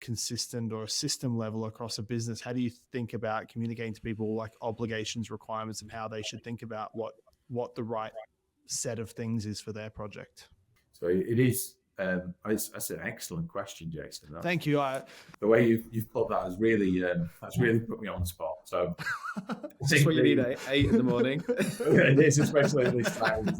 consistent or a system level across a business, how do you think about communicating to people like obligations, requirements, and how they should think about what the right set of things is for their project? So it is. That's an excellent question, Jason. Thank you. The way you've put that has really put me on the spot. So that's what you need at 8 in the morning. It is, especially at this time.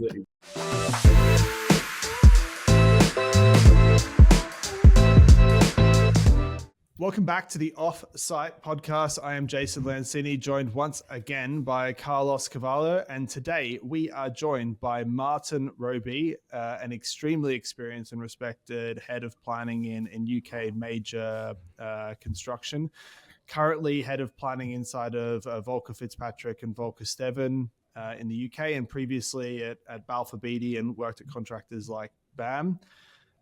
Welcome back to the Off-Site Podcast. I am Jason Lancini, joined once again by Carlos Cavallo, and today we are joined by Martin Roby, an extremely experienced and respected head of planning in UK major construction. Currently head of planning inside of Volker, Fitzpatrick and Volker, Stevan in the UK, and previously at Balfour Beatty and worked at contractors like BAM.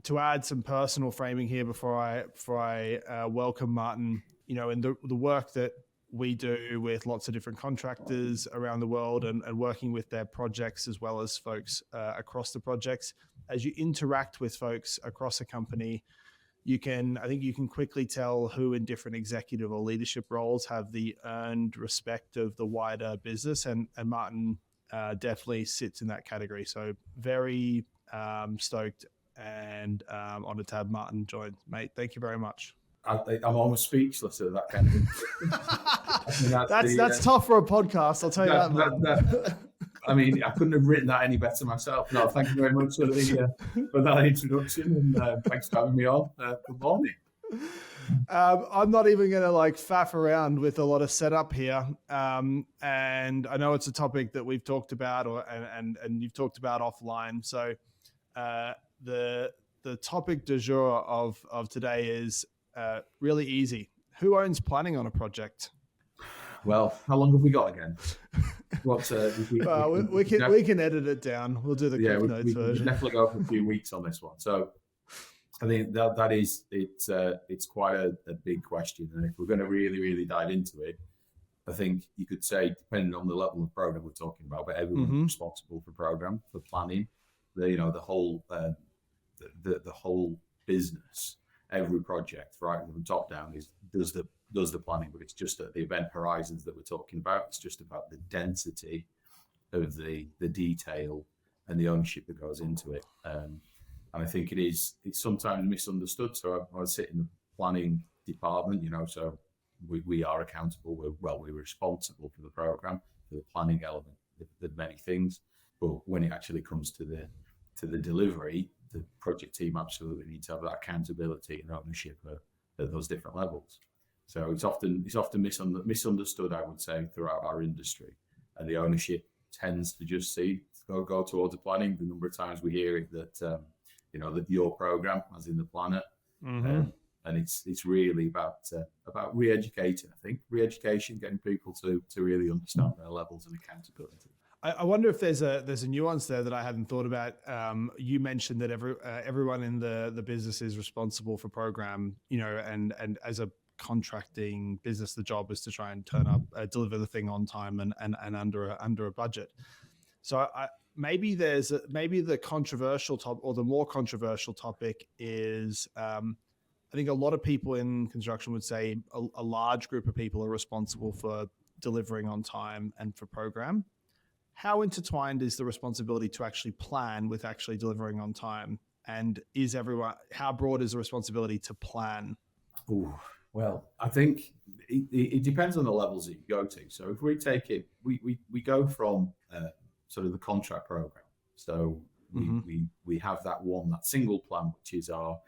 To add some personal framing here before I welcome Martin, in the work that we do with lots of different contractors around the world and working with their projects as well as folks across the projects, as you interact with folks across a company, I think you can quickly tell who in different executive or leadership roles have the earned respect of the wider business, and Martin definitely sits in that category. So very stoked and honored to have Martin join, mate. Thank you very much. I'm almost speechless at that kind of thing. That's tough for a podcast, I'll tell you that. I mean, I couldn't have written that any better myself. No, thank you very much for that introduction, and thanks for having me on. Good morning. I'm not even going to faff around with a lot of setup here, and I know it's a topic that we've talked about, and you've talked about offline. So the topic du jour of today is really easy. Who owns planning on a project? Well, how long have we got again? We can edit it down. We'll do the quick notes version. We definitely go for a few weeks on this one. So I think it's quite a big question, and if we're going to really dive into it, I think you could say, depending on the level of program we're talking about, but everyone's responsible for program, for planning, the whole business, every project, right from top down, does the planning, but it's just at the event horizons that we're talking about. It's just about the density of the detail and the ownership that goes into it. And I think it's sometimes misunderstood. So I sit in the planning department, so we are accountable. We're responsible for the program, for the planning element, the many things. But when it actually comes to the delivery, the project team absolutely need to have that accountability and ownership at those different levels. So it's often misunderstood, I would say, throughout our industry, and the ownership tends to just go towards the planning. The number of times we hear it that that your program, as in the planner, and it's really about re-educating. I think re-education, getting people to really understand their levels of accountability. I wonder if there's a nuance there that I hadn't thought about. You mentioned that everyone in the business is responsible for program, and as a contracting business, the job is to try and turn up, deliver the thing on time and under a budget. So maybe the controversial topic, or the more controversial topic, is I think a lot of people in construction would say a large group of people are responsible for delivering on time and for program. How intertwined is the responsibility to actually plan with actually delivering on time? And how broad is the responsibility to plan? Ooh, well, I think it depends on the levels that you go to. So if we take it, we go from sort of the contract program. So we have that single plan, which is our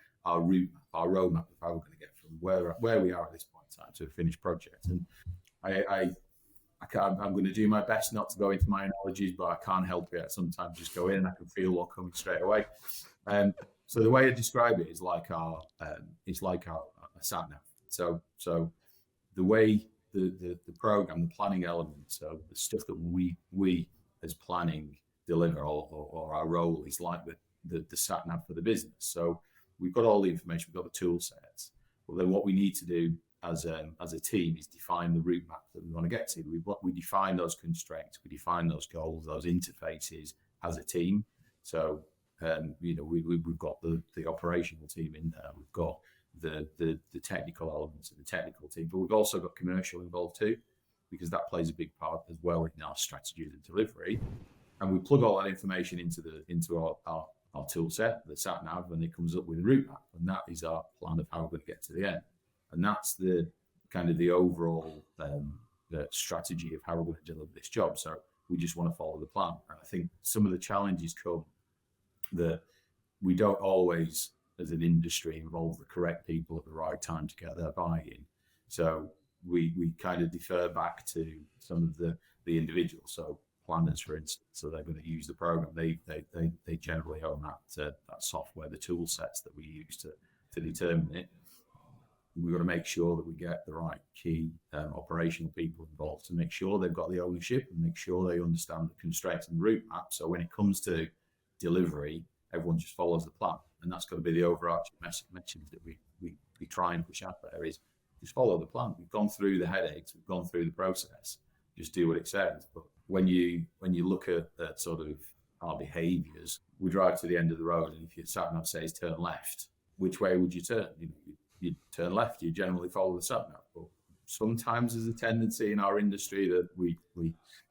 route, our roadmap of how we're going to get from where we are at this point in time to a finished project. And I'm going to do my best not to go into my analogies, but I can't help it. Sometimes just go in and I can feel one coming straight away. So the way I describe it is like our sat-nav. So the way the program, the planning element, so the stuff that we as planning deliver, or our role is like the sat-nav for the business. So we've got all the information, we've got the tool sets, but then what we need to do as a team is define the route map that we want to get to. We define those constraints, we define those goals, those interfaces as a team. So we've got the operational team in there. We've got the technical elements of the technical team, but we've also got commercial involved too, because that plays a big part as well in our strategy and delivery. And we plug all that information into our tool set, the sat-nav, and it comes up with a route map, and that is our plan of how we're going to get to the end. And that's the kind of the overall the strategy of how we're going to deliver this job. So we just want to follow the plan. And I think some of the challenges come that we don't always, as an industry, involve the correct people at the right time to get their buy-in. So we kind of defer back to some of the individuals. So planners, for instance, so they're going to use the program. They generally own that software, the tool sets that we use to determine it. We've got to make sure that we get the right key operational people involved to make sure they've got the ownership and make sure they understand the constraints and the route map. So when it comes to delivery, everyone just follows the plan. And that's got to be the overarching message that we try and push out there is just follow the plan. We've gone through the headaches, we've gone through the process, just do what it says. But when you look at sort of our behaviours, we drive to the end of the road, and if your sat-nav says turn left, which way would you turn? You turn left, you generally follow the sat-nav. But sometimes there's a tendency in our industry that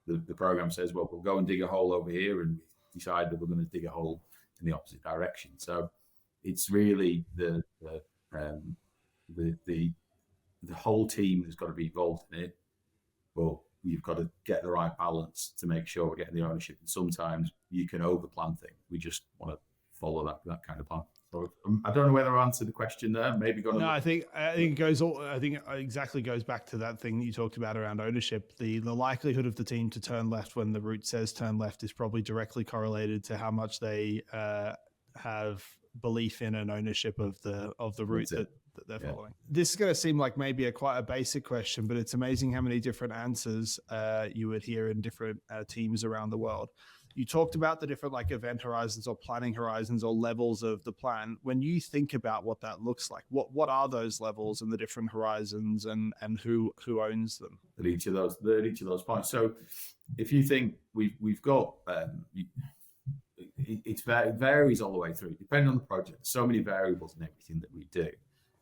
the program says, well, we'll go and dig a hole over here, and we decide that we're going to dig a hole in the opposite direction. So it's really the whole team has got to be involved in it, but you've got to get the right balance to make sure we're getting the ownership. And sometimes you can over-plan things. We just want to follow that kind of plan. So I don't know whether I answered the question there. Maybe got. No, I think it exactly goes back to that thing that you talked about around ownership. The likelihood of the team to turn left when the route says turn left is probably directly correlated to how much they have belief in and ownership of the route that they're following. This is going to seem like maybe quite a basic question, but it's amazing how many different answers you would hear in different teams around the world. You talked about the different like event horizons or planning horizons or levels of the plan. When you think about what that looks like, what are those levels and the different horizons and who owns them? At each of those points. So if you think we've got it varies all the way through, depending on the project. So many variables in everything that we do.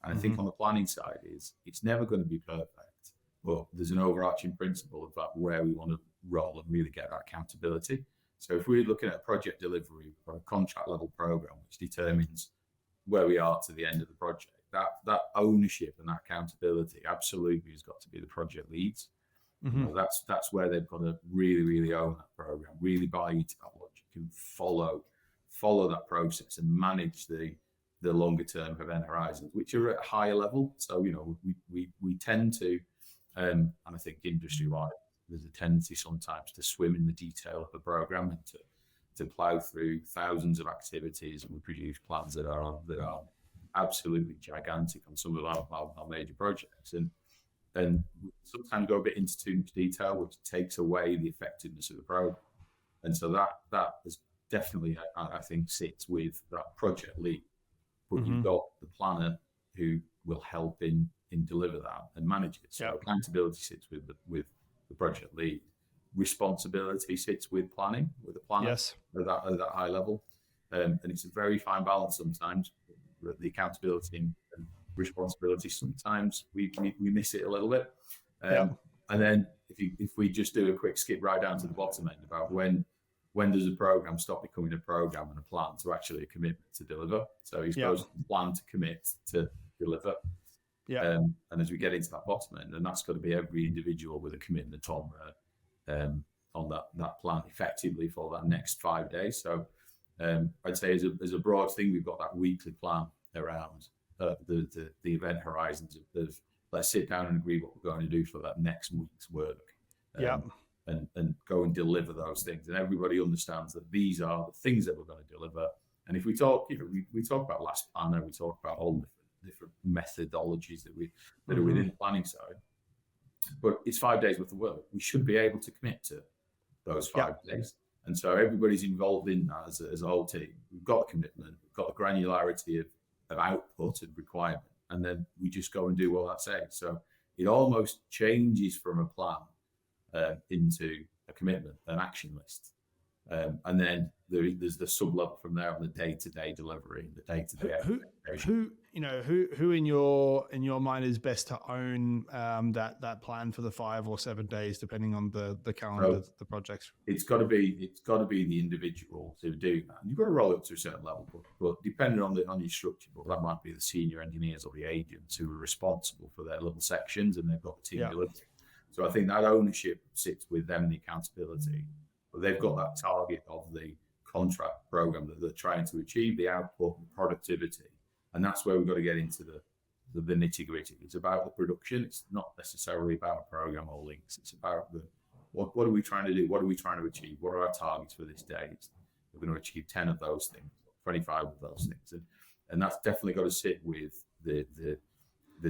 And I think on the planning side it's never going to be perfect, but there's an overarching principle about where we want to roll and really get our accountability. So if we're looking at a project delivery or a contract level program, which determines where we are to the end of the project, that ownership and that accountability absolutely has got to be the project leads. Mm-hmm. That's where they've got to really, really own that program, really buy into that logic and follow that process and manage the longer term event horizons, which are at a higher level. So, we tend to, and I think industry-wide, there's a tendency sometimes to swim in the detail of a program and to plow through thousands of activities, and we produce plans that are absolutely gigantic on some of our major projects. And we sometimes go a bit into too much detail, which takes away the effectiveness of the program. And so that is definitely, I think, sits with that project lead. But you've got the planner who will help in deliver that and manage it. So accountability sits with the project lead. Responsibility sits with planning, with the planner at that high level. And it's a very fine balance sometimes. The accountability and responsibility, sometimes we miss it a little bit. And then if we just do a quick skip right down to the bottom end about when does a program stop becoming a program and a plan to actually a commitment to deliver? So you're supposed to plan to commit to deliver. Yeah. And as we get into that bottom end, and that's got to be every individual with a commitment on that plan effectively for that next 5 days. So I'd say as a broad thing, we've got that weekly plan around the event horizons of let's sit down and agree what we're going to do for that next week's work. And go and deliver those things. And everybody understands that these are the things that we're going to deliver. And if we talk, we talk about last planner, we talk about all different methodologies that are within the planning side. But it's 5 days worth of work. We should be able to commit to those 5 days. And so everybody's involved in that as a whole team. We've got a commitment, we've got a granularity of output and requirement. And then we just go and do what that says. So it almost changes from a plan into a commitment, an action list. And then there's the sub-level from there on the day-to-day delivery, the day-to-day. who in your mind is best to own that plan for the 5 or 7 days, depending on the calendar, the projects? It's got to be the individual to do that. You've got to roll up to a certain level, but depending on your structure, but that might be the senior engineers or the agents who are responsible for their little sections, and they've got the team delivery. So I think that ownership sits with them, the accountability, but they've got that target of the contract program that they're trying to achieve, the output, the productivity. And that's where we've got to get into the nitty-gritty. It's about the production. It's not necessarily about a program or links. It's about what are we trying to do? What are we trying to achieve? What are our targets for this day? We're going to achieve 10 of those things, 25 of those things. And that's definitely got to sit with the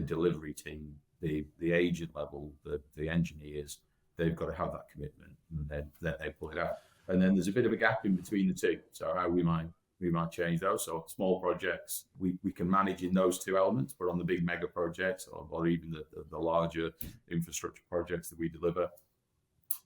delivery team, the agent level, the engineers. They've got to have that commitment, and then they pull it out. And then there's a bit of a gap in between the two. So how we might change those. So small projects, we can manage in those two elements, but on the big mega projects or even the larger infrastructure projects that we deliver,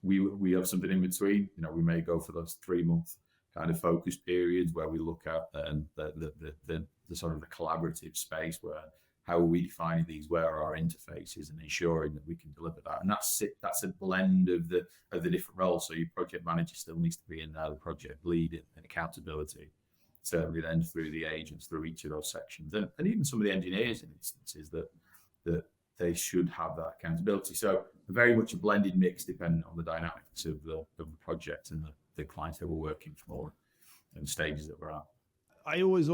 we have something in between. We may go for those 3-month kind of focus periods where we look at the sort of the collaborative space where how are we defining these, where are our interfaces, and ensuring that we can deliver that. And that's a blend of the different roles. So your project manager still needs to be in there, the project lead and accountability. Certainly then through the agents, through each of those sections, and even some of the engineers in instances that they should have that accountability. So very much a blended mix depending on the dynamics of the project and the clients that we're working for and stages that we're at. I always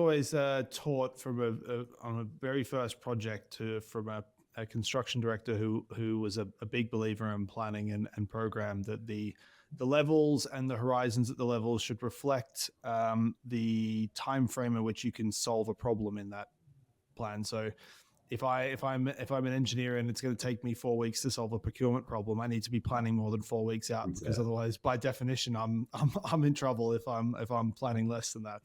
taught from on a very first project from a construction director who was a big believer in planning and program, that the levels and the horizons at the levels should reflect the time frame in which you can solve a problem in that plan. So if I'm an engineer and it's going to take me 4 weeks to solve a procurement problem, I need to be planning more than 4 weeks out, because otherwise, by definition, I'm in trouble if I'm planning less than that.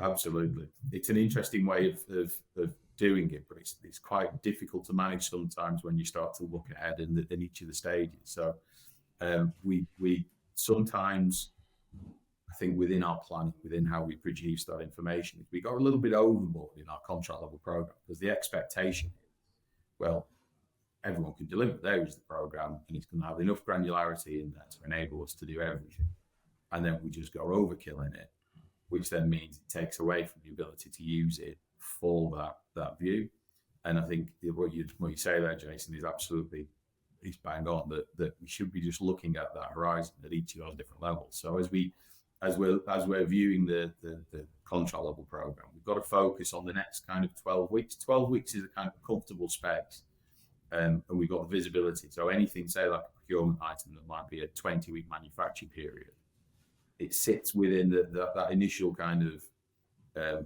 Absolutely, it's an interesting way of doing it, but it's quite difficult to manage sometimes when you start to look ahead in each of the stages. So we sometimes, I think, within our planning, within how we produce that information, we got a little bit overboard in our contract level program, because the expectation is, well, everyone can deliver. There is the program, and it's going to have enough granularity in there to enable us to do everything. And then we just go overkill in it, which then means it takes away from the ability to use it for that view. And I think what you say there, Jason, is absolutely, it's bang on, that we should be just looking at that horizon at each of those different levels. So as we're viewing the contract level program, we've got to focus on the next kind of 12 weeks. 12 weeks is a kind of comfortable space, and we've got the visibility. So anything, say like a procurement item that might be a 20-week manufacturing period, it sits within that initial kind of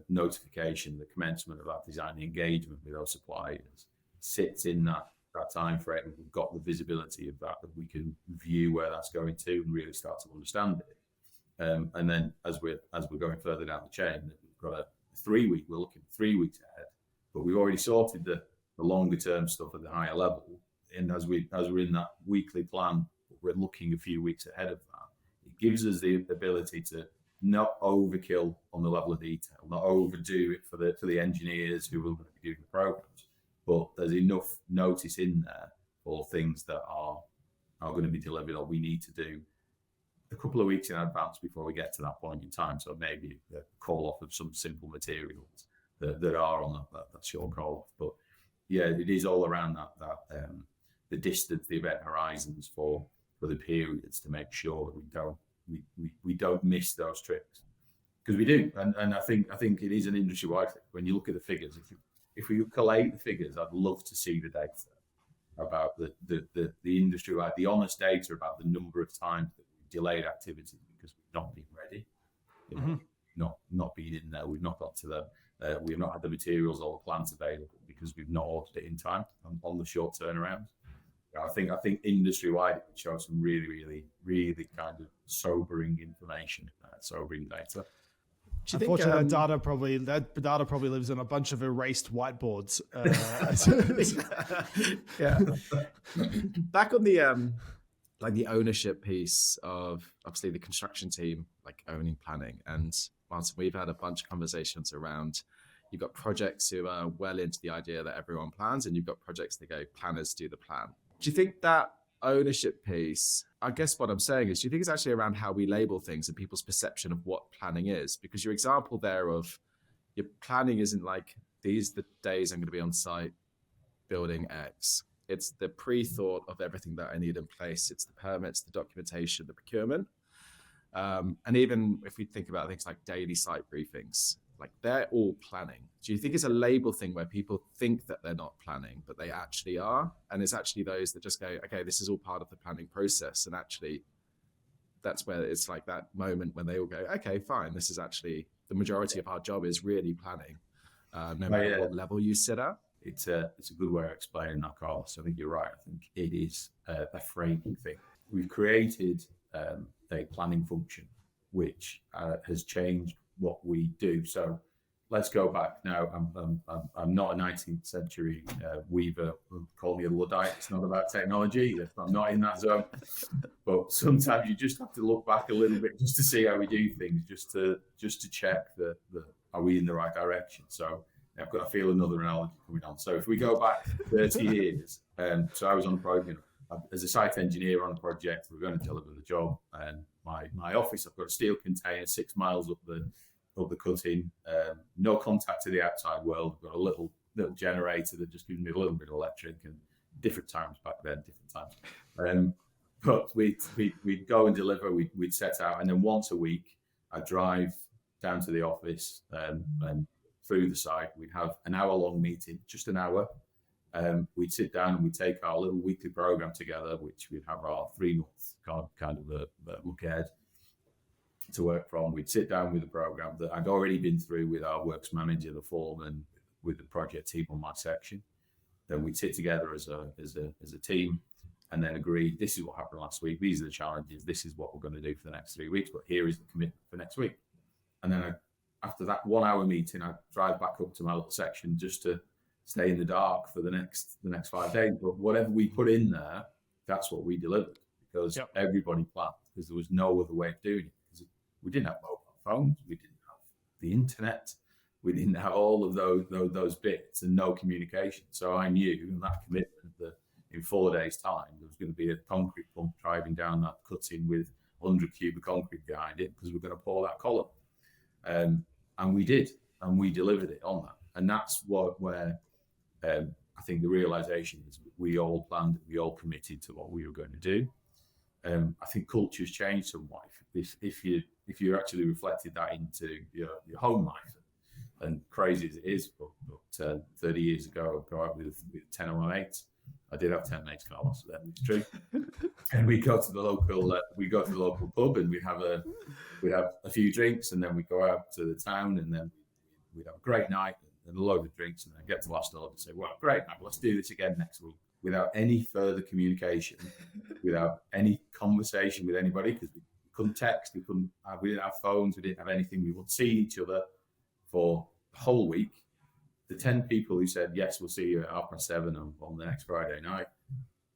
notification, the commencement of that design, the engagement with those suppliers, sits in that time frame. We've got the visibility of that we can view where that's going to and really start to understand it. And then as we're going further down the chain, we've got a 3-week, we're looking 3 weeks ahead, but we've already sorted the longer term stuff at the higher level. And as we're in that weekly plan, we're looking a few weeks ahead of that. It gives us the ability to not overkill on the level of detail, not overdo it for the engineers who will be doing the programs, but there's enough notice in there for things that are going to be delivered or we need to do a couple of weeks in advance before we get to that point in time. So maybe a call off of some simple materials that are on that short call off. But yeah, it is all around that the distance, the event horizons for the periods, to make sure that we don't miss those trips, because we do. And I think it is an industry wide thing. When you look at the figures, if we collate the figures, I'd love to see the data about the industry wide, the honest data about the number of times that we've delayed activities because we've not been ready, not been in there, we've not got to them, we've not had the materials or the plants available because we've not ordered it in time on the short turnaround. I think industry wide it shows some really, really, really kind of sobering information, sobering data. Unfortunately, that data probably lives on a bunch of erased whiteboards. Yeah. Back on the the ownership piece of obviously the construction team, like owning planning. And Martin, we've had a bunch of conversations around, You've got projects who are well into the idea that everyone plans, and you've got projects that go, planners do the plan. Do you think that ownership piece, I guess what I'm saying is, do you think it's actually around how we label things and people's perception of what planning is? Because your example there of your planning isn't like, these are the days I'm going to be on site building X. It's the pre-thought of everything that I need in place. It's the permits, the documentation, the procurement. And even if we think about things like daily site briefings, like they're all planning. Do you think it's a label thing where people think that they're not planning, but they actually are? And it's actually those that just go, okay, this is all part of the planning process. And actually that's where it's like that moment when they all go, okay, fine. This is actually the majority of our job is really planning, no matter what level you sit at. It's a good way of explaining that, Carlos. I think you're right. I think it is a framing thing. We've created a planning function, which has changed what we do. So let's go back now. I'm not a 19th century weaver. Call me a Luddite. It's not about technology. I'm not in that zone. But sometimes you just have to look back a little bit just to see how we do things, just to check that are we in the right direction. So I've got to feel another analogy coming on. So if we go back 30 years, so I was on a project as a site engineer on a project. We're going to deliver the job, and my office, I've got a steel container 6 miles up the cutting, no contact to the outside world. I've got a little generator that just gives me a little bit of electric, and different times back then, different times. But we'd go and deliver, we'd set out, and then once a week I'd drive down to the office and through the site. We'd have an hour-long meeting, just an hour. We'd sit down and we'd take our little weekly program together, which we'd have our 3 months kind of the look ahead to work from. We'd sit down with the program that I'd already been through with our works manager, the foreman, with the project team on my section. Then we'd sit together as a team and then agree, this is what happened last week, these are the challenges, this is what we're going to do for the next 3 weeks, but here is the commitment for next week. And then after that 1 hour meeting, I'd drive back up to my little section just to stay in the dark for the next 5 days. But whatever we put in there, that's what we delivered, because everybody planned, because there was no other way of doing it. Because we didn't have mobile phones, we didn't have the internet, we didn't have all of those bits, and no communication. So I knew in that commitment that in 4 days' time there was going to be a concrete pump driving down that cutting with 100 cube of concrete behind it, because we're going to pour that column. And we did, and we delivered it on that. And that's where I think the realization is we all planned, we all committed to what we were going to do. I think culture's changed somewhat. If you actually reflected that into your home life, and crazy as it is, but 30 years ago, I'd go out with 10 of my mates. I did have 10 mates, Carlos, so that's true. And we go to the local pub, and we'd have a few drinks, and then we'd go out to the town, and then we'd have a great night and a load of drinks, and then get to the last order and say, well, great night, let's do this again next week, without any further communication, without any conversation with anybody, because we couldn't text, we didn't have phones, we didn't have anything. We would see each other for the whole week. The 10 people who said, yes, we'll see you at 7:30 on the next Friday night,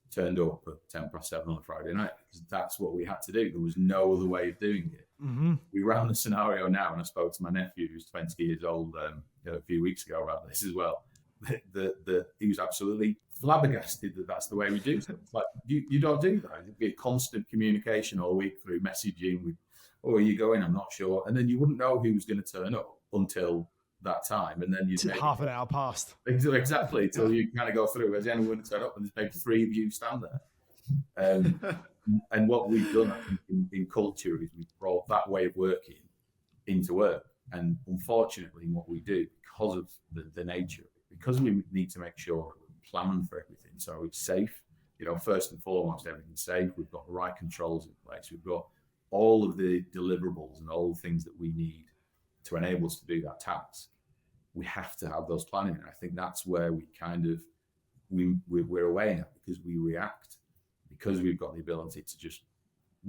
turned up at 7:10 on a Friday night, because that's what we had to do. There was no other way of doing it. Mm-hmm. We ran the scenario now, and I spoke to my nephew, who's 20 years old, a few weeks ago about this as well. He was absolutely flabbergasted that that's the way we do it. It's like, you don't do that. It'd be a constant communication all week through messaging with, oh, are you going? I'm not sure. And then you wouldn't know who was going to turn up until that time, and then you'd half an hour past exactly till you kind of go through. Has anyone turned up? And there's maybe 3 of you stand there. And what we've done, I think, in culture is we've brought that way of working into work. And unfortunately, what we do, because of the nature of it, because we need to make sure we plan for everything, so it's safe. First and foremost, everything's safe. We've got the right controls in place. We've got all of the deliverables and all the things that we need to enable us to do that task. We have to have those planning. And I think that's where we kind of, we're away now, because we react, because we've got the ability to just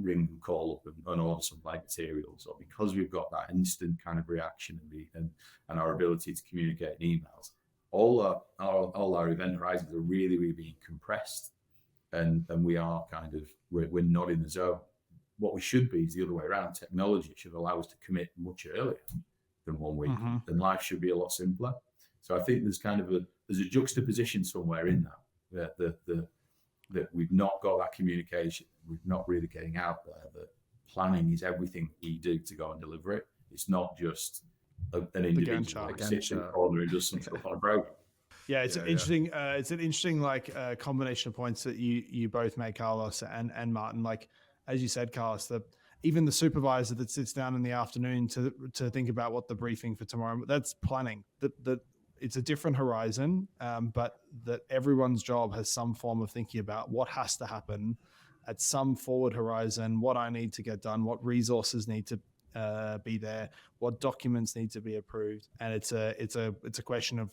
ring and call up and order some light materials, or because we've got that instant kind of reaction and our ability to communicate in emails. All our event horizons are really, really being compressed, and we are kind of, we're not in the zone. What we should be is the other way around. Technology should allow us to commit much earlier. than 1 week, Mm-hmm. then life should be a lot simpler. So I think there's kind of there's a juxtaposition somewhere in that that we've not got that communication. We're not really getting out there that planning is everything we do to go and deliver it. It's not just an individual that sits in the corner and does some stuff on a program. Yeah, it's interesting. It's an interesting combination of points that you both made, Carlos and Martin. Like as you said, Carlos, even the supervisor that sits down in the afternoon to think about what the briefing for tomorrow, that's planning. That it's a different horizon, but that everyone's job has some form of thinking about what has to happen at some forward horizon, what I need to get done, what resources need to be there, what documents need to be approved, and it's a question of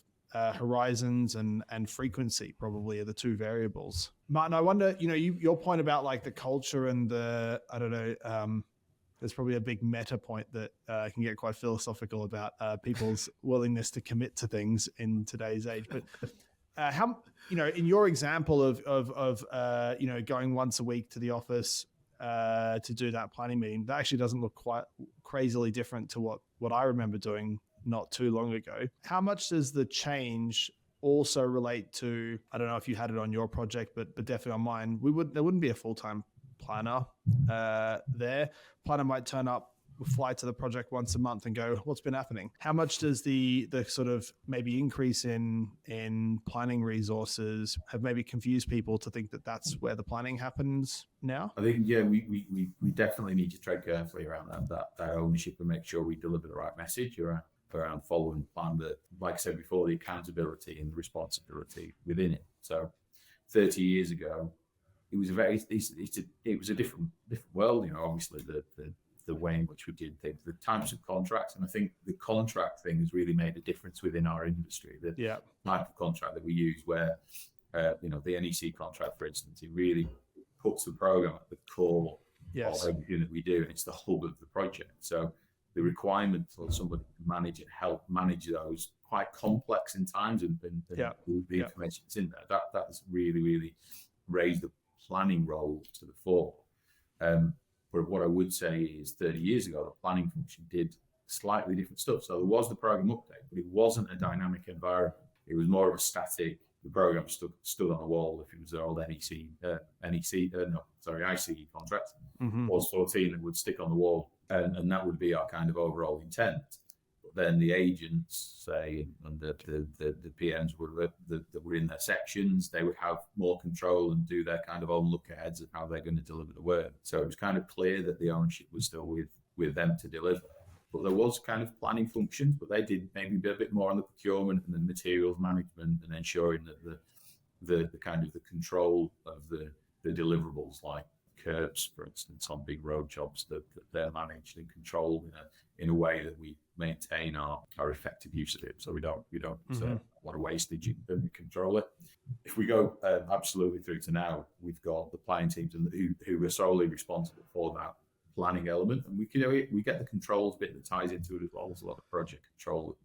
horizons and frequency probably are the two variables. Martin, I wonder, your point about like the culture and there's probably a big meta point that can get quite philosophical about people's willingness to commit to things in today's age. But how, in your example of going once a week to the office to do that planning meeting, that actually doesn't look quite crazily different to what I remember doing not too long ago. How much does the change also relate to, I don't know if you had it on your project, but definitely on mine, there wouldn't be a full-time planner there. Planner might turn up, fly to the project once a month and go, what's been happening? How much does the sort of maybe increase in planning resources have maybe confused people to think that that's where the planning happens now? I think, we definitely need to tread carefully around that ownership and make sure we deliver the right message around following the plan. But like I said before, the accountability and the responsibility within it. So 30 years ago, it was a different world, obviously the way in which we did things, the types of contracts. And I think the contract thing has really made a difference within our industry. The type of contract that we use where, the NEC contract, for instance, it really puts the program at the core of everything that we do. And it's the hub of the project. So the requirement for somebody to manage and help manage those quite complex in times and the information that's in there, that has really, really raised the planning role to the fore. But what I would say is 30 years ago, the planning function did slightly different stuff. So there was the program update, but it wasn't a dynamic environment. It was more of a static. The program stood on a wall. If it was the old ICE contract, was 14 that would stick on the wall, and that would be our kind of overall intent. Then the agents, say, and the PMs that were in their sections, they would have more control and do their kind of own look aheads of how they're going to deliver the work. So it was kind of clear that the ownership was still with them to deliver. But there was kind of planning functions, but they did maybe a bit more on the procurement and the materials management and ensuring that the kind of the control of the deliverables, like curbs, for instance, on big road jobs, that they're managed and controlled in a way that we maintain our effective use of it, so we don't a lot of wastage and we control it. If we go absolutely through to now, we've got the planning teams who are solely responsible for that planning element, and we get the controls bit that ties into it as well. There's a lot of project control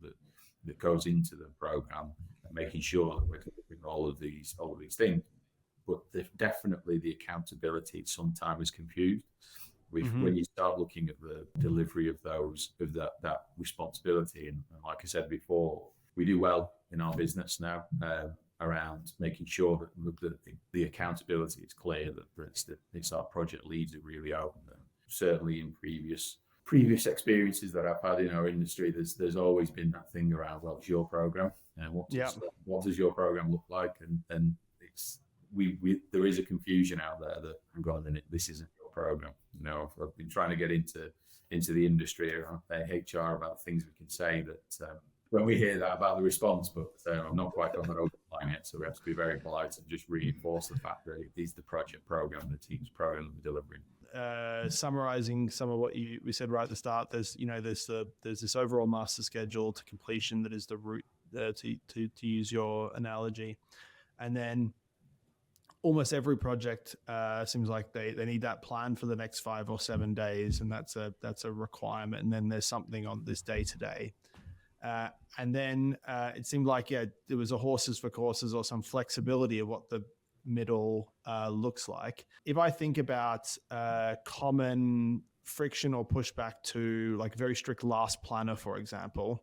that goes into the program, and making sure that we're delivering all of these things. But definitely the accountability sometimes is confused. When you start looking at the delivery of that responsibility, and like I said before, we do well in our business now around making sure that the accountability is clear, that it's our project leads that really own them. Certainly in previous experiences that I've had in our industry, there's always been that thing around, well, it's your program, and what does your program look like, and it's there is a confusion out there that I'm going, this isn't your program. I've been trying to get into the industry around HR about things we can say that when we hear that about the response, but I'm not quite on that open line yet, so we have to be very polite and just reinforce the fact that it is the project program, the team's program that we're delivering. Summarizing some of what we said right at the start, there's this overall master schedule to completion that is the route to use your analogy, and then almost every project seems like they need that plan for the next 5 or 7 days, and that's a requirement. And then there's something on this day to day, and then it seemed like there was a horses for courses or some flexibility of what the middle looks like. If I think about common friction or pushback to like very strict last planner, for example,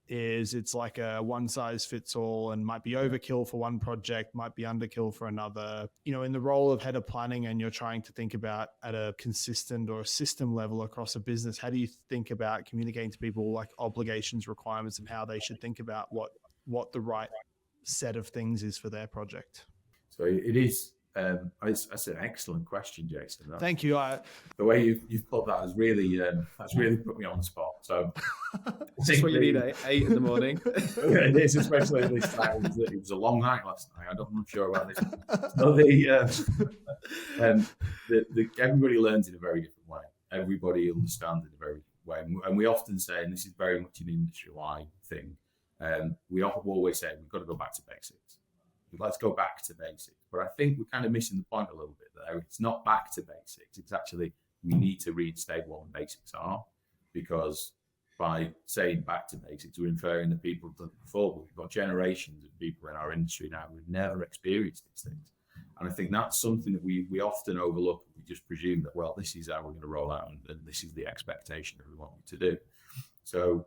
is it's like a one size fits all and might be overkill for one project, might be underkill for another. In the role of head of planning, and you're trying to think about at a consistent or a system level across a business, how do you think about communicating to people like obligations, requirements, and how they should think about what the right set of things is for their project? So it is. That's an excellent question, Jason. Thank you. The way you've put that has really put me on the spot. So this is what you need at 8 in the morning. It is, especially at this time. It was a long night last night. I'm not sure about this. So everybody learns in a very different way. Everybody understands in a very different way, and we often say, and this is very much an industry-wide thing. We always say we've got to go back to basics. Let's go back to basics. But I think we're kind of missing the point a little bit there. It's not back to basics. It's actually, we need to reinstate what the basics are, because by saying back to basics, we're inferring that people have done it before. But we've got generations of people in our industry now who've never experienced these things. And I think that's something that we often overlook. We just presume that, well, this is how we're going to roll out, and this is the expectation that we want you to do. So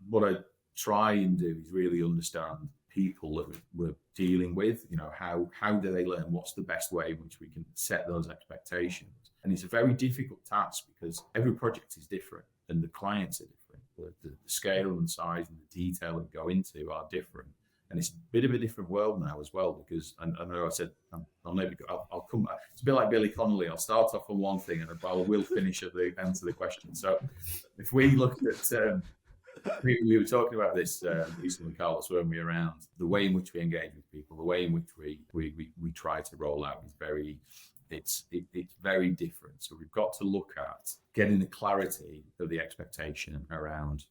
what I try and do is really understand people that we're dealing with. How do they learn? What's the best way in which we can set those expectations? And it's a very difficult task because every project is different and the clients are different. The scale and size and the detail that go into are different. And it's a bit of a different world now as well, because I know I said I'll come. It's a bit like Billy Connolly. I'll start off on one thing and I will finish at the answer the question. So if we look at we were talking about this recently, Carlos, when we were around, the way in which we engage with people, the way in which we try to roll out is it's very different. So we've got to look at getting the clarity of the expectation around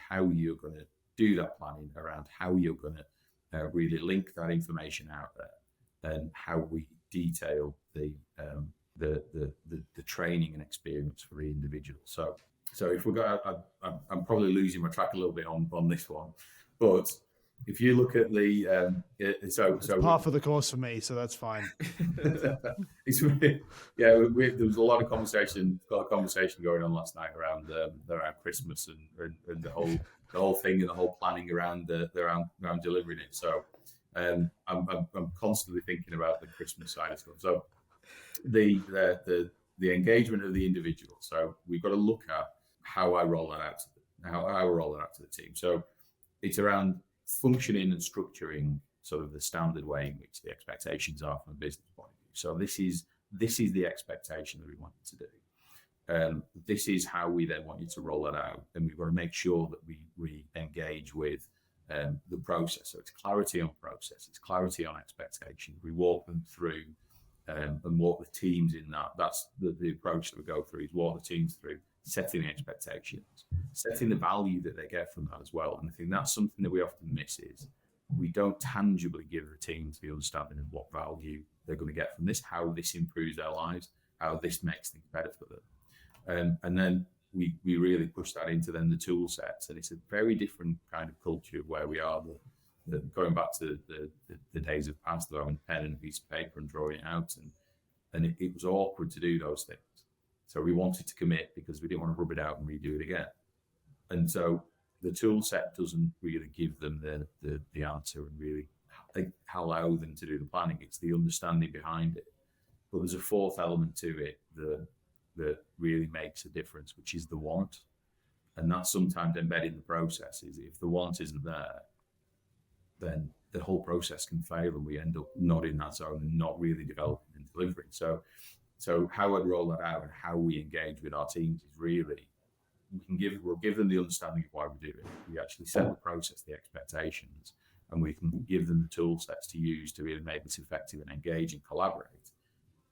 how you're going to do that planning, around how you're going to really link that information out there, and how we detail the training and experience for the individual. So if we go, I'm probably losing my track a little bit on this one, but if you look at the it's par for the course for me, so that's fine. It's really, there was a lot of conversation going on last night around Christmas and the whole thing and the whole planning around delivering it. So I'm constantly thinking about the Christmas side of stuff. So the engagement of the individual. So we've got to look at how I roll that out to the team. So it's around functioning and structuring sort of the standard way in which the expectations are from a business point of view. So this is the expectation that we want you to do. This is how we then want you to roll it out, and we've got to make sure that we engage with the process. So it's clarity on process, it's clarity on expectations. We walk them through and walk the teams in that. That's the approach that we go through, is walk the teams through setting the expectations, setting the value that they get from that as well. And I think that's something that we often miss, is we don't tangibly give the teams the understanding of what value they're going to get from this, how this improves their lives, how this makes things better for them. And then we really push that into then the tool sets. And it's a very different kind of culture where we are, going back to the days of past, throwing a pen and a piece of paper and drawing it out. And it was awkward to do those things. So we wanted to commit because we didn't want to rub it out and redo it again. And so the tool set doesn't really give them the answer and really allow them to do the planning. It's the understanding behind it. But there's a fourth element to it that really makes a difference, which is the want. And that's sometimes embedded in the process. Is if the want isn't there, then the whole process can fail and we end up not in that zone and not really developing and delivering. So how I'd roll that out and how we engage with our teams is really, we'll give them the understanding of why we do it. We actually set the process, the expectations, and we can give them the tool sets to use to really make this effective and engage and collaborate.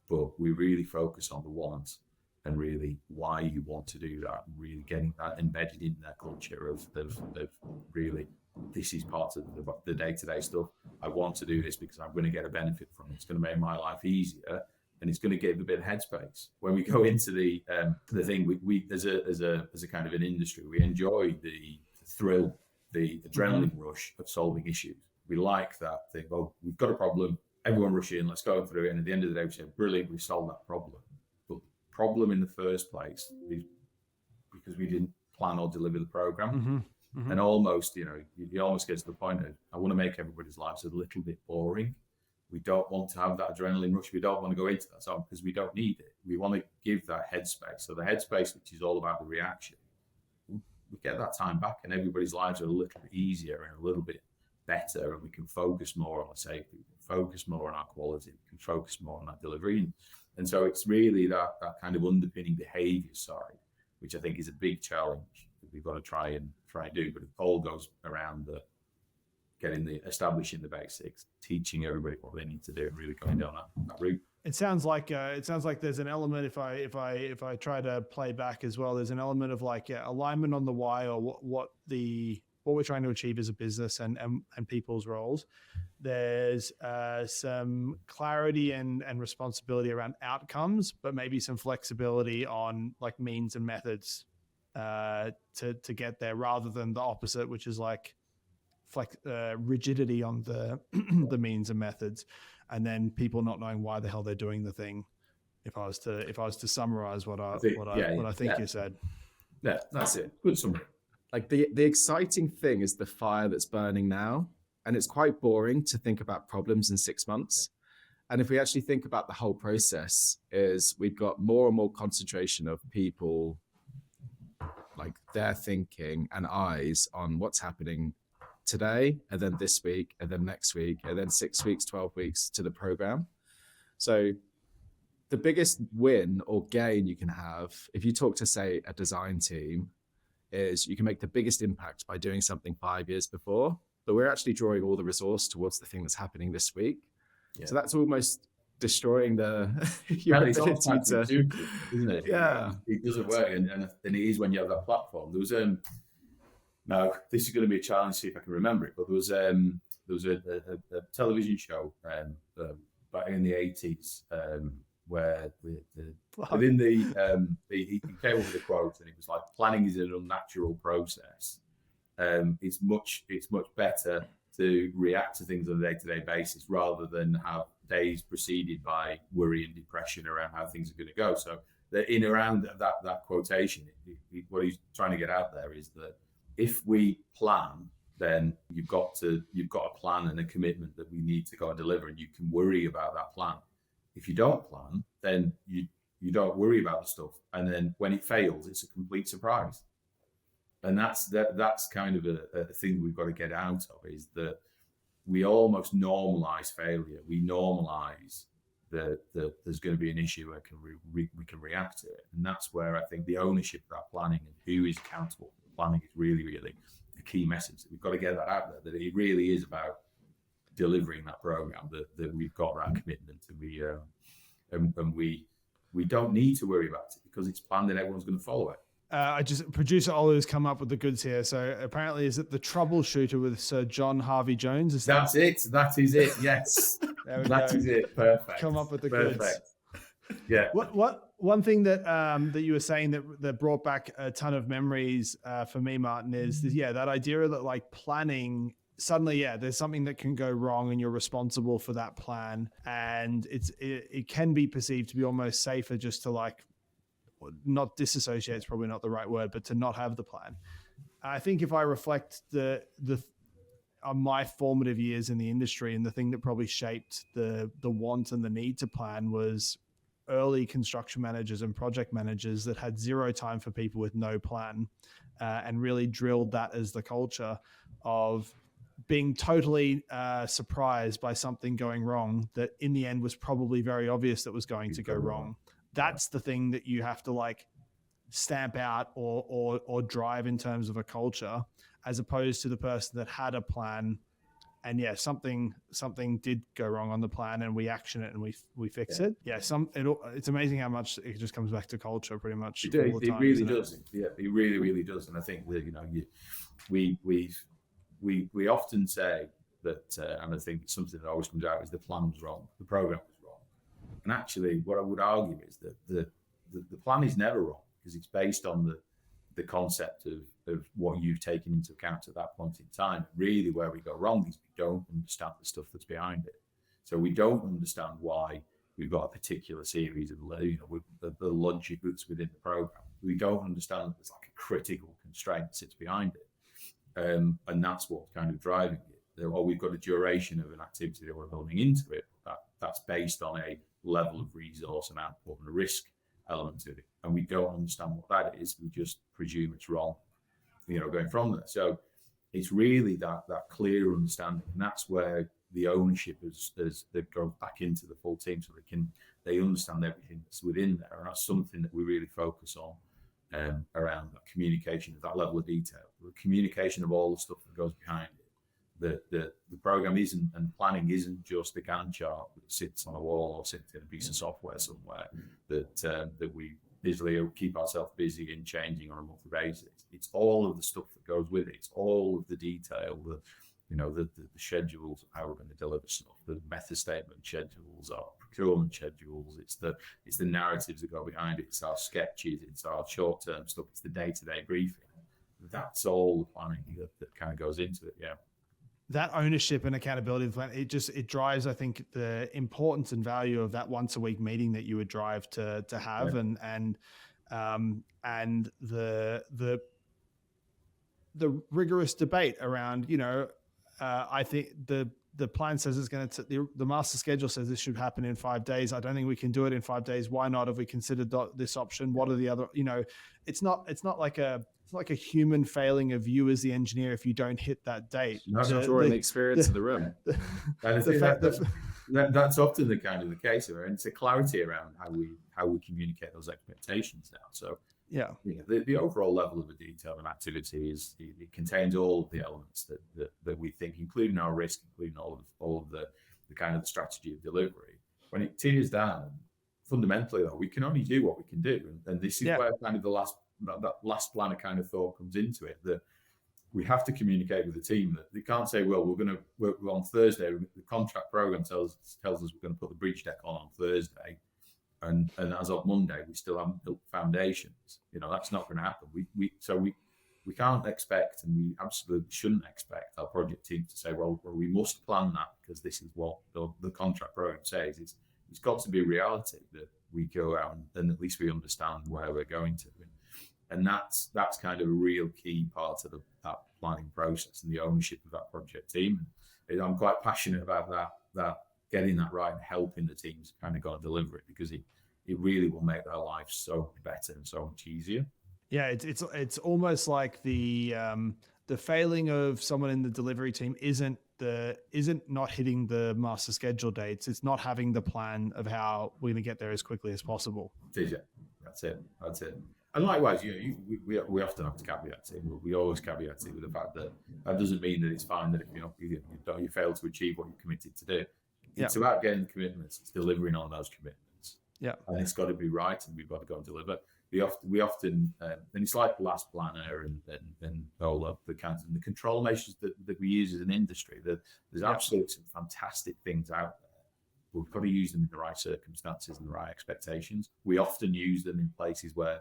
But we really focus on the want and really why you want to do that, and really getting that embedded in their culture of really, this is part of the day-to-day stuff. I want to do this because I'm going to get a benefit from it. It's going to make my life easier, and it's going to give a bit of headspace. When we go into the thing, we as a kind of an industry, we enjoy the thrill, the adrenaline rush of solving issues. We like that thing. Well, we've got a problem. Everyone rush in. Let's go through it. And at the end of the day, we say, brilliant, we've solved that problem. But the problem in the first place is because we didn't plan or deliver the program. Mm-hmm. And almost, you almost get to the point of, I want to make everybody's lives a little bit boring. We don't want to have that adrenaline rush. We don't want to go into that zone because we don't need it. We want to give that headspace. So the headspace, which is all about the reaction, we get that time back, and everybody's lives are a little bit easier and a little bit better, and we can focus more on our safety, we can focus more on our quality, we can focus more on our delivery. And so it's really that kind of underpinning behavior side, which I think is a big challenge that we've got to try and do. But it all goes around establishing the basics, teaching everybody what they need to do, and really going down that route. It sounds like there's an element, if I try to play back as well, there's an element of like alignment on the why, or what we're trying to achieve as a business and people's roles. There's some clarity and responsibility around outcomes, but maybe some flexibility on like means and methods to get there, rather than the opposite, which is like rigidity on the the means and methods, and then people not knowing why the hell they're doing the thing. If I was to summarize what I think you said. Yeah, that's it. Good summary. Like the exciting thing is the fire that's burning now. And it's quite boring to think about problems in 6 months. And if we actually think about the whole process, is we've got more and more concentration of people, like their thinking and eyes on what's happening today, and then this week, and then next week, and then 6 weeks, 12 weeks to the program. So the biggest win or gain you can have, if you talk to, say, a design team, is you can make the biggest impact by doing something 5 years before, but we're actually drawing all the resource towards the thing that's happening this week. Yeah. So that's almost destroying your ability to, isn't it? Yeah, it doesn't work, and it is when you have that platform. There was now this is going to be a challenge to see if I can remember it, but there was a television show back in the 80s where within he came up with a quote, and it was like, planning is an unnatural process. It's much better to react to things on a day-to-day basis rather than have days preceded by worry and depression around how things are going to go. So in around that quotation, what he's trying to get out there is that if we plan, then you've got a plan and a commitment that we need to go and deliver, and you can worry about that plan. If you don't plan, then you don't worry about the stuff, and then when it fails, it's a complete surprise. And that's kind of a thing that we've got to get out of, is that we almost normalize failure. We normalize that there's going to be an issue and we can react to it. And that's where I think the ownership of that planning and who is accountable for the planning is really, really a key message. We've got to get that out there, that it really is about delivering that program, that we've got that commitment, and we don't need to worry about it because it's planned and everyone's going to follow it. Producer Olu's come up with the goods here. So apparently, is it The Troubleshooter with Sir John Harvey Jones? That's it. That is it. Yes. That is it. Perfect. Come up with the goods. Yeah. One thing that you were saying that brought back a ton of memories for me, Martin, is that idea that like planning, suddenly, there's something that can go wrong and you're responsible for that plan. And it can be perceived to be almost safer just to like, not disassociate is probably not the right word, but to not have the plan. I think if I reflect on my formative years in the industry, and the thing that probably shaped the want and the need to plan was early construction managers and project managers that had zero time for people with no plan, and really drilled that as the culture of being totally surprised by something going wrong that in the end was probably very obvious that was going to go wrong. That's the thing that you have to like stamp out or drive in terms of a culture, as opposed to the person that had a plan and something did go wrong on the plan and we action it and we fix it. It's amazing how much it just comes back to culture pretty much. It really does. Yeah, it really, really does. And I think that, we often say that, and I think something that always comes out is the plan was wrong, the program was wrong. And actually, what I would argue is that the plan is never wrong, because it's based on the concept of what you've taken into account at that point in time. Really, where we go wrong is we don't understand the stuff that's behind it. So we don't understand why we've got a particular series of the logic that's within the program. we don't understand that there's like a critical constraint that sits behind it. And that's what's kind of driving it. Or we've got a duration of an activity that we're building into it. That's based on a level of resource and output and a risk element to it. And we don't understand what that is. We just presume it's wrong, going from there. So it's really that clear understanding. And that's where the ownership is they go back into the full team so they understand everything that's within there. And that's something that we really focus on around that communication at that level of detail, the communication of all the stuff that goes behind it. The program isn't, and planning isn't just a Gantt chart that sits on a wall or sits in a piece of software somewhere that we visually keep ourselves busy and changing on a monthly basis. It's all of the stuff that goes with it. It's all of the detail, the schedules of how we're going to deliver stuff, the method statement schedules, our procurement schedules. It's the narratives that go behind it. It's our sketches. It's our short-term stuff. It's the day-to-day briefing. That's all the planning that kind of goes into it. Yeah. That ownership and accountability of the plan, it drives, I think, the importance and value of that once a week meeting that you would drive to have, and the rigorous debate around, I think the plan says it's going to, the master schedule says this should happen in 5 days. I don't think we can do it in 5 days. Why not? Have we considered this option? What are the other, it's not like a human failing of you as the engineer if you don't hit that date. Not drawing the experience in the room. That's often the kind of the case, and it's a clarity around how we communicate those expectations now. So the overall level of the detail and activity it contains all of the elements that we think, including our risk, including all of the kind of the strategy of delivery. When it tears down, fundamentally though, we can only do what we can do, and this is where kind of that last planner kind of thought comes into it, that we have to communicate with the team that they can't say, well, we're going to work on Thursday. The contract program tells us we're going to put the breach deck on Thursday. And as of Monday, we still haven't built foundations. That's not going to happen. We can't expect, and we absolutely shouldn't expect our project team to say, well, we must plan that because this is what the contract program says. It's got to be a reality that we go out and at least we understand where we're going to. And that's kind of a real key part of that planning process and the ownership of that project team. And I'm quite passionate about that getting that right and helping the teams kind of go and deliver it, because it really will make their lives so much better and so much easier. Yeah, it's almost like the failing of someone in the delivery team isn't not hitting the master schedule dates. It's not having the plan of how we're going to get there as quickly as possible. That's it. And likewise, we often have to caveat it. We always caveat it with the fact that doesn't mean that it's fine that if you fail to achieve what you committed to do. It's about getting the commitments. It's delivering on those commitments. Yeah, and it's got to be right, and we've got to go and deliver. We often, and it's like the last planner and all of the kinds of the control measures that we use as an industry. There's absolutely some fantastic things out there. We've got to use them in the right circumstances and the right expectations. We often use them in places where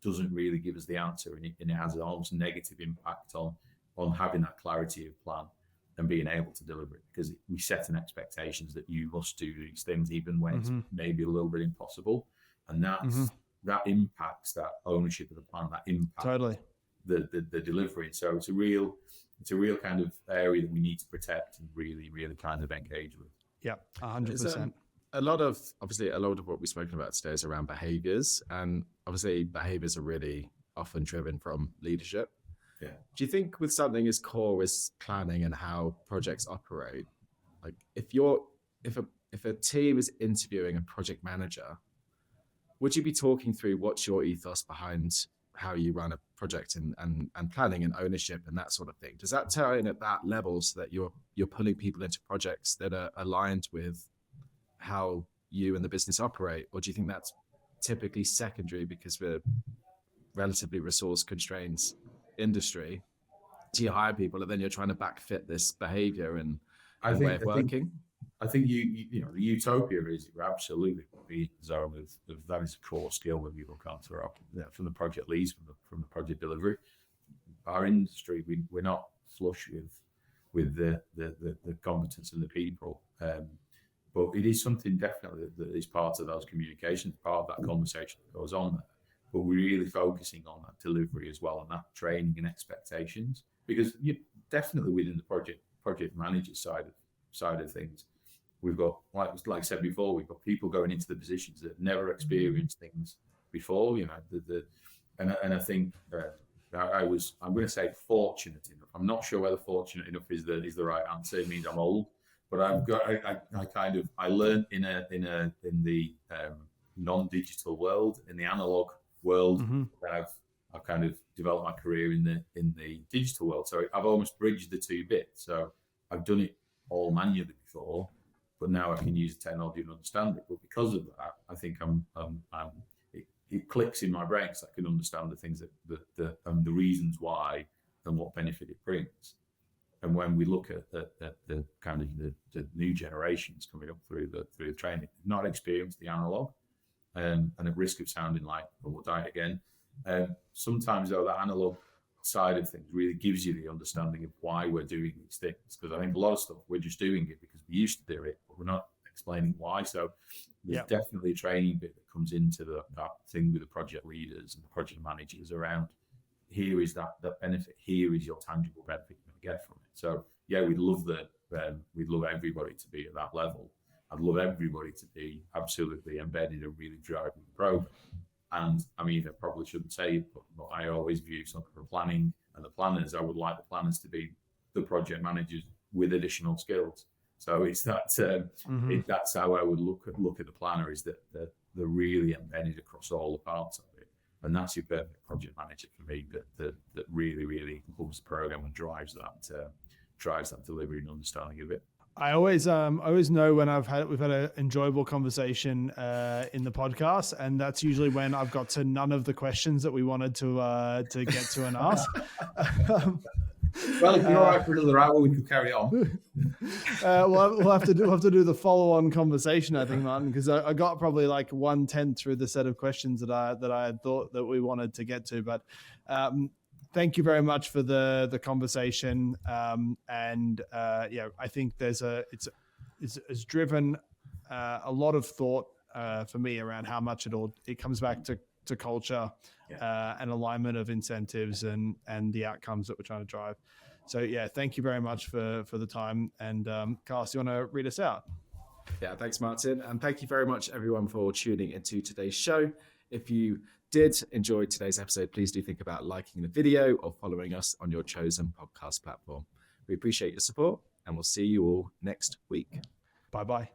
doesn't really give us the answer, and it has an almost negative impact on having that clarity of plan and being able to deliver it, because we set an expectations that you must do these things even when it's maybe a little bit impossible, and that impacts that ownership of the plan, that impacts the delivery. So it's a real kind of area that we need to protect and really kind of engage with. Yeah, 100%. A lot of what we've spoken about today is around behaviors, and obviously behaviors are really often driven from leadership. Yeah. Do you think with something as core as planning and how projects operate, like if a team is interviewing a project manager, would you be talking through what's your ethos behind how you run a project and planning and ownership and that sort of thing? Does that tie in at that level so that you're pulling people into projects that are aligned with how you and the business operate? Or do you think that's typically secondary because we're relatively resource constrained industry? Do you hire people and then you're trying to backfit this behavior and way of working? I think the utopia is absolutely be zone of that is a core skill that we look after from the project leads, from the project delivery. Our industry, we're not flush with the competence and the people, but it is something definitely that is part of those communications, part of that conversation that goes on there. but we're really focusing on that delivery as well, and that training and expectations, because definitely within the project manager side of things, we've got, like I said before, we've got people going into the positions that never experienced things before, and I think I'm going to say fortunate enough. I'm not sure whether fortunate enough is the right answer. It means I'm old, but I learned in the non-digital world, in the analog world, that I've kind of developed my career in the digital world. So I've almost bridged the two bits. So I've done it all manually before, but now I can use the technology and understand it. But because of that, I think it clicks in my brain, because I can understand the things that the reasons why and what benefit it brings. And when we look at the kind of the new generations coming up through the training, not experienced the analog, and at risk of sounding like a Luddite again, sometimes though that analog side of things really gives you the understanding of why we're doing these things. Because I think a lot of stuff we're just doing it because we used to do it, but we're not explaining why. So there's definitely a training bit that comes into that thing with the project leaders and the project managers around, here is that benefit, here is your tangible benefit you're going to get from it. So we'd love everybody to be at that level. I'd love everybody to be absolutely embedded and really driving the program. And I mean, I probably shouldn't say it, but I always view something for planning and the planners. I would like the planners to be the project managers with additional skills. So it's that that's how I would look at the planner, is that they're really embedded across all the parts of it. And that's your perfect project manager for me, that really, really loves the program and drives that delivery and understanding of it. I always know when we've had an enjoyable conversation in the podcast, and that's usually when I've got to none of the questions that we wanted to get to and ask. Well, if you're all right for another hour, we could carry on. We'll have to do the follow-on conversation, I think, Martin, because I got probably like 1/10 through the set of questions that I had thought that we wanted to get to, but. Thank you very much for the conversation, I think it's driven a lot of thought for me around how much it comes back to culture and alignment of incentives and the outcomes that we're trying to drive. So thank you very much for the time. And Carlos, you want to read us out? Yeah, thanks, Martin, and thank you very much, everyone, for tuning into today's show. If you did enjoy today's episode, please do think about liking the video or following us on your chosen podcast platform. We appreciate your support, and we'll see you all next week. Bye-bye.